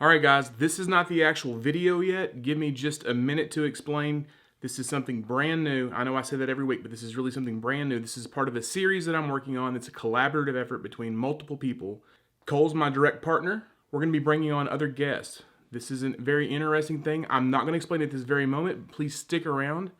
Alright guys, this is not the actual video yet. Give me just a minute to explain. This is something brand new. I know I say that every week, but this is really something brand new. This is part of a series that I'm working on. It's a collaborative effort between multiple people. Cole's my direct partner. We're going to be bringing on other guests. This is a very interesting thing. I'm not going to explain it at this very moment. Please stick around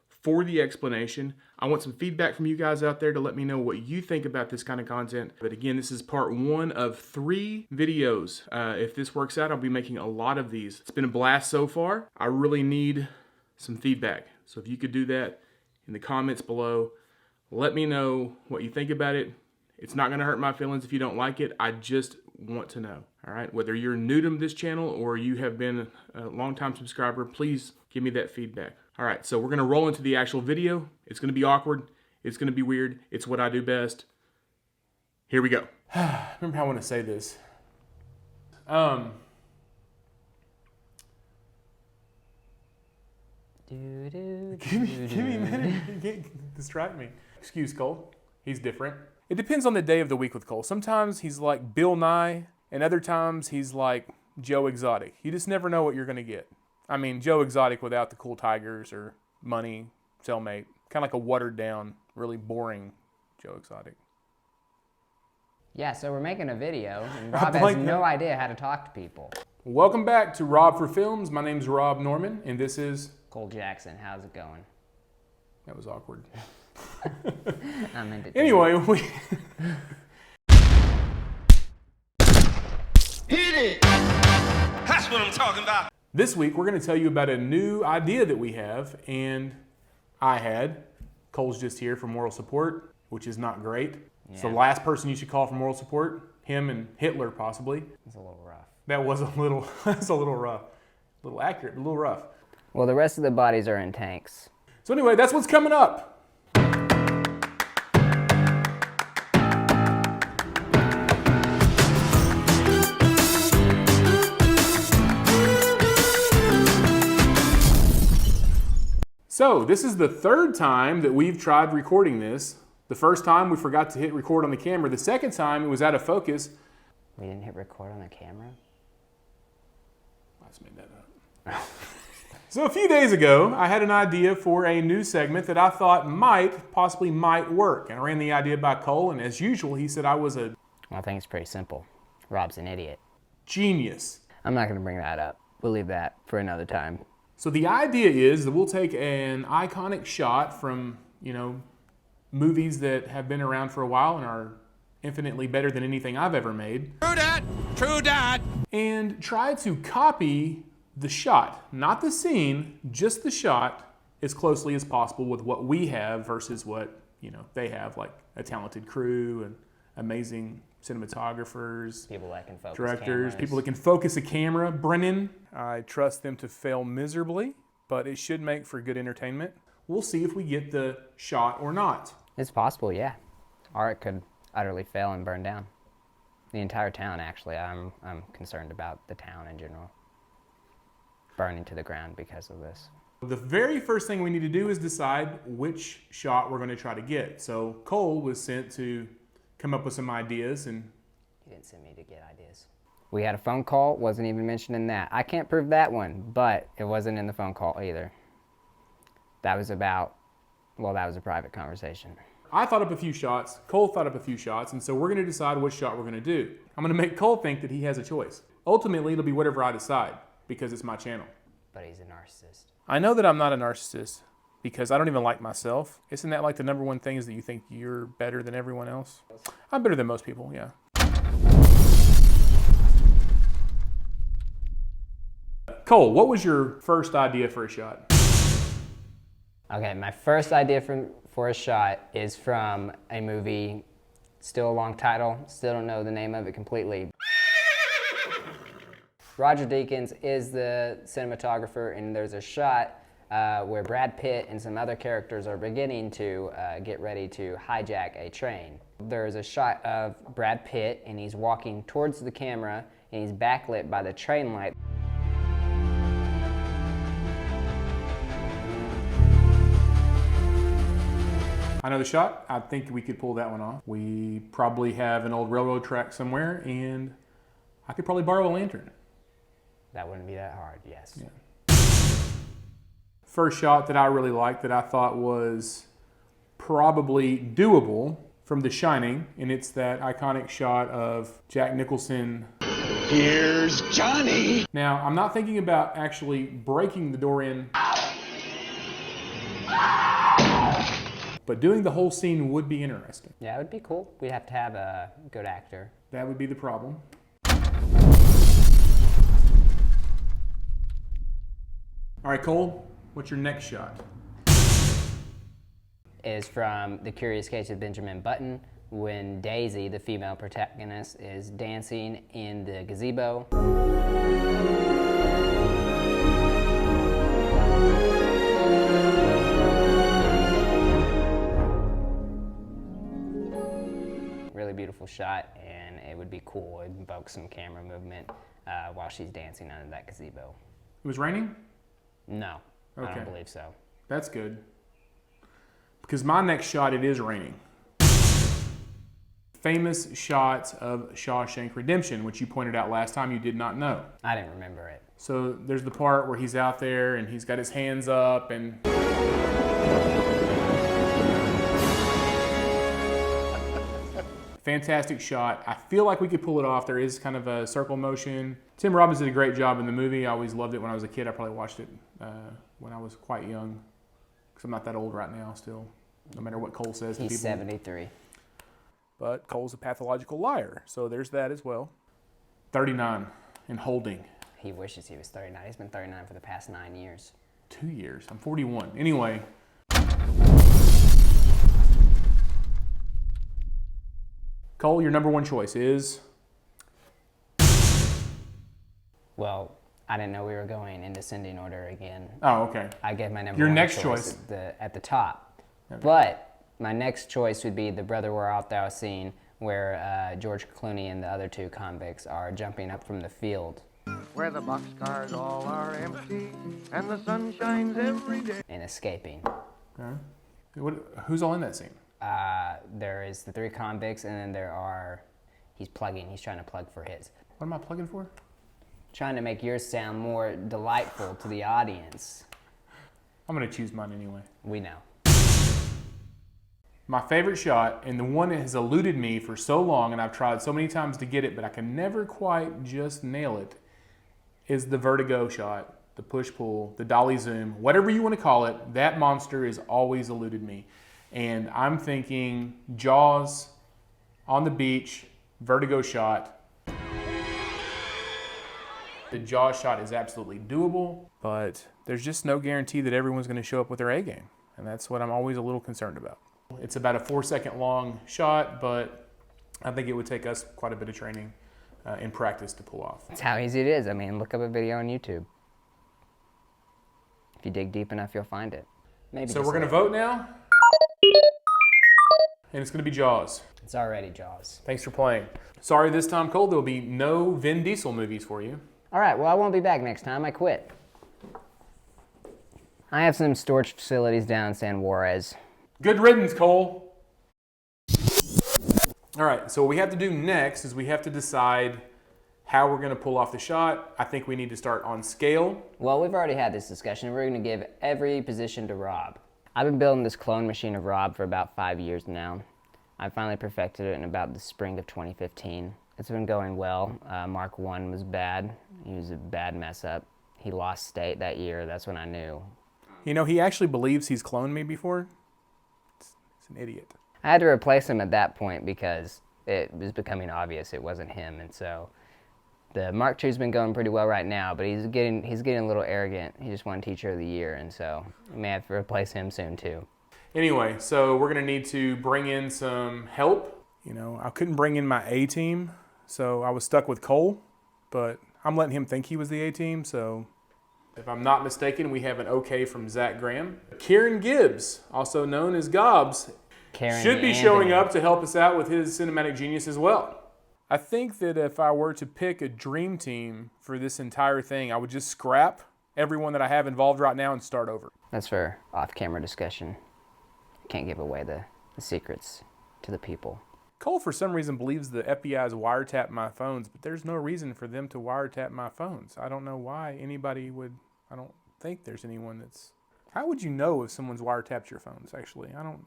for the explanation. I want some feedback from you guys out there to let me know what you think about this kind of content. But again, this is part one of 3 videos. If this works out, I'll be making a lot of these. It's been a blast so far. I really need some feedback. So if you could do that in the comments below, let me know what you think about it. It's not gonna hurt my feelings if you don't like it. I just want to know, all right? Whether you're new to this channel or you have been a long-time subscriber, please give me that feedback. All right, so we're gonna roll into the actual video. It's gonna be awkward. It's gonna be weird. It's what I do best. Here we go. Remember how I wanna say this. Give me a minute. You can't distract me. Excuse Cole. He's different. It depends on the day of the week with Cole. Sometimes he's like Bill Nye, and other times he's like Joe Exotic. You just never know what you're gonna get. I mean, Joe Exotic without the cool tigers or money, cellmate. Kind of like a watered down, really boring Joe Exotic. Yeah, so we're making a video, and Rob has no idea how to talk to people. Welcome back to Rob for Films. My name's Rob Norman, and this is... Cole Jackson, how's it going? That was awkward. Anyway, we... Hit it! That's what I'm talking about. This week, we're going to tell you about a new idea that we have, and I had. Cole's just here for moral support, which is not great. Yeah. It's the last person you should call for moral support. Him and Hitler, possibly. It's a little rough. That was a little, that's a little rough. A little accurate, a little rough. Well, the rest of the bodies are in tanks. So anyway, that's what's coming up. So this is the 3rd time that we've tried recording this. The first time we forgot to hit record on the camera. The second time it was out of focus. We didn't hit record on the camera? I just made that up. So a few days ago, I had an idea for a new segment that I thought possibly might work. And I ran the idea by Cole, and as usual, he said I was a... Well, I think it's pretty simple. Rob's an idiot. Genius. I'm not gonna bring that up. We'll leave that for another time. So the idea is that we'll take an iconic shot from, movies that have been around for a while and are infinitely better than anything I've ever made. True that. True that. And try to copy the shot, not the scene, just the shot as closely as possible with what we have versus what, they have, like a talented crew and amazing cinematographers, people that can focus directors, cameras. People that can focus a camera. Brennan, I trust them to fail miserably, but it should make for good entertainment. We'll see if we get the shot or not. It's possible, yeah. Or it could utterly fail and burn down. The entire town, actually. I'm concerned about the town in general burning to the ground because of this. The very first thing we need to do is decide which shot we're going to try to get. So Cole was sent to come up with some ideas, and he didn't send me to get ideas. We had a phone call, wasn't even mentioned in that. I can't prove that one, but it wasn't in the phone call either. That was about, well, that was a private conversation. I thought up a few shots, Cole thought up a few shots, and so we're going to decide which shot we're going to do. I'm going to make Cole think that he has a choice. Ultimately, it'll be whatever I decide, because it's my channel. But he's a narcissist. I know that I'm not a narcissist, because I don't even like myself. Isn't that like the #1 thing, is that you think you're better than everyone else? I'm better than most people, yeah. Cole, what was your first idea for a shot? Okay, my first idea for a shot is from a movie, still a long title, still don't know the name of it completely. Roger Deakins is the cinematographer, and there's a shot where Brad Pitt and some other characters are beginning to get ready to hijack a train. There's a shot of Brad Pitt, and he's walking towards the camera, and he's backlit by the train light. I know the shot. I think we could pull that one off. We probably have an old railroad track somewhere, and I could probably borrow a lantern. That wouldn't be that hard, yes. Yeah. First shot that I really liked that I thought was probably doable from The Shining, and it's that iconic shot of Jack Nicholson. Here's Johnny! Now, I'm not thinking about actually breaking the door in, but doing the whole scene would be interesting. Yeah, it would be cool. We'd have to have a good actor. That would be the problem. All right, Cole, what's your next shot? Is from The Curious Case of Benjamin Button, when Daisy, the female protagonist, is dancing in the gazebo. Really beautiful shot, and it would be cool. It invokes some camera movement while she's dancing under that gazebo. It was raining? No, I Okay. don't believe so. That's good. Because my next shot, it is raining. Famous shots of Shawshank Redemption, which you pointed out last time you did not know. I didn't remember it. So there's the part where he's out there and he's got his hands up and... Fantastic shot. I feel like we could pull it off. There is kind of a circle motion. Tim Robbins did a great job in the movie. I always loved it when I was a kid. I probably watched it when I was quite young. Because I'm not that old right now still, no matter what Cole says to people. He's 73. But Cole's a pathological liar, so there's that as well. 39 and holding. He wishes he was 39. He's been 39 for the past 9 years. 2 years. I'm 41. Anyway. Cole, your number one choice is? Well, I didn't know we were going in descending order again. Oh, okay. I gave my number Your one next choice choice. at the top. Okay. But my next choice would be the Brother Where Art Thou scene where George Clooney and the other two convicts are jumping up from the field. Where the boxcars all are empty and the sun shines every day. And escaping. Okay. Who's all in that scene? There is the three convicts, and then he's trying to plug for his. What am I plugging for? Trying to make yours sound more delightful to the audience. I'm going to choose mine anyway. We know. My favorite shot, and the one that has eluded me for so long, and I've tried so many times to get it, but I can never quite just nail it, is the vertigo shot, the push-pull, the dolly zoom, whatever you want to call it. That monster has always eluded me. And I'm thinking Jaws, on the beach, vertigo shot. The Jaws shot is absolutely doable, but there's just no guarantee that everyone's going to show up with their A game. And that's what I'm always a little concerned about. It's about a 4-second long shot, but I think it would take us quite a bit of training and practice to pull off. That's how easy it is. I mean, look up a video on YouTube. If you dig deep enough, you'll find it. Maybe. So we're going to vote now. And it's going to be Jaws. It's already Jaws. Thanks for playing. Sorry this time, Cole, there will be no Vin Diesel movies for you. All right, well, I won't be back next time. I quit. I have some storage facilities down in San Juarez. Good riddance, Cole. All right, so what we have to do next is we have to decide how we're going to pull off the shot. I think we need to start on scale. Well, we've already had this discussion. We're going to give every position to Rob. I've been building this clone machine of Rob for about 5 years now. I finally perfected it in about the spring of 2015. It's been going well. Mark 1 was bad. He was a bad mess up. He lost state that year. That's when I knew. You know, he actually believes he's cloned me before. He's an idiot. I had to replace him at that point because it was becoming obvious it wasn't him. And so the Mark II's been going pretty well right now, but he's getting a little arrogant. He just won Teacher of the Year, and so we may have to replace him soon too. Anyway, so we're going to need to bring in some help. You know, I couldn't bring in my A team, so I was stuck with Cole, but I'm letting him think he was the A team, so if I'm not mistaken, we have an okay from Zach Graham. Kieran Gibbs, also known as Gobbs, should be showing up to help us out with his cinematic genius as well. I think that if I were to pick a dream team for this entire thing, I would just scrap everyone that I have involved right now and start over. That's for off-camera discussion. Can't give away the secrets to the people. Cole, for some reason, believes the FBI is wiretapped my phones, but there's no reason for them to wiretap my phones. I don't know why anybody would. I don't think there's anyone that's. How would you know if someone's wiretapped your phones, actually? I don't.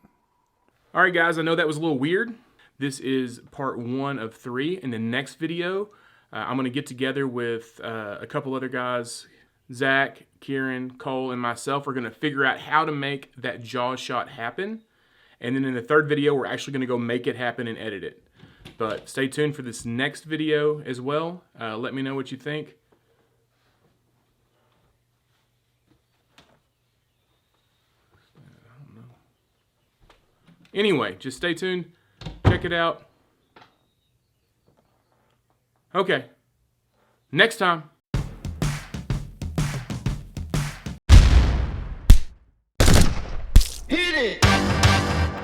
All right, guys, I know that was a little weird. This is part 1 of 3. In the next video, I'm going to get together with a couple other guys, Zach, Kieran, Cole, and myself. We're going to figure out how to make that jaw shot happen. And then in the third video, we're actually going to go make it happen and edit it. But stay tuned for this next video as well. Let me know what you think. I don't know. Anyway, just stay tuned. Check it out. Okay. Next time.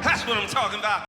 That's what I'm talking about.